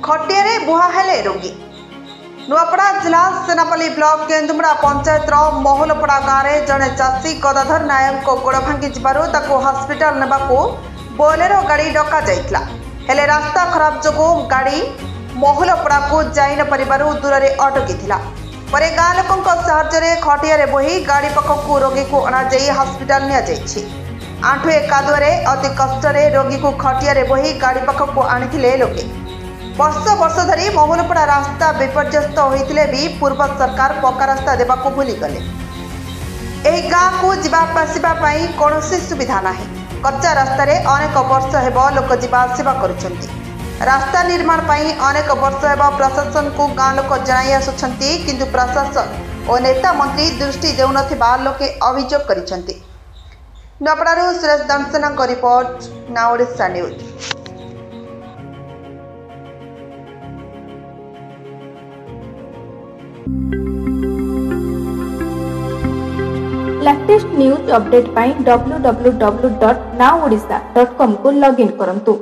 खटिया बुहा हेले रोगी। नुआपड़ा जिला सेनापल्ली ब्लॉक केन्दुमड़ा पंचायत मोहलपड़ा गाँव में जड़े चाषी गदाधर नायक गोड़ भांगी जू हस्पिटाल नेबाकू बोलेरो गाड़ी डका जाइतला। हेले रास्ता खराब जोगु गाड़ी मोहलपड़ा को जाई न परिबारु दूर रे अटकी थिला। परे गाँ लोकंक सहायता खटिया बोही गाड़ी पाखक रोगी को अणा जाई हस्पिटाल निया जाइछि। आंठुए कादुआरे अति कष्टरे रोगी को खटिया बोही गाड़ी पाखक आनिथिले लोके। वर्ष वर्ष धरी मोहलपड़ा रास्ता विपर्यस्त होइतिले भी पूर्व सरकार पक्का रास्ता देबाकू भूली गले। एही गाँ को जीवा आसिबा पई कोनोसी सुविधा नाही। कच्चा रास्ता रे अनेक वर्ष हेबो लोक जीवा आसिबा करूछंती। रास्ता निर्माण पई अनेक वर्ष हेबो प्रशासन को गाँ लोक जणाई आसुछंती, किंतु प्रशासन और नेता मंत्री दृष्टि देउनथिबा लोके अभियोग करिछंती। नपड़ारू सुरेश दंसना को report, now Odisha news. Latest news update पाई www.nowodisha.com को लॉगिन करंतु।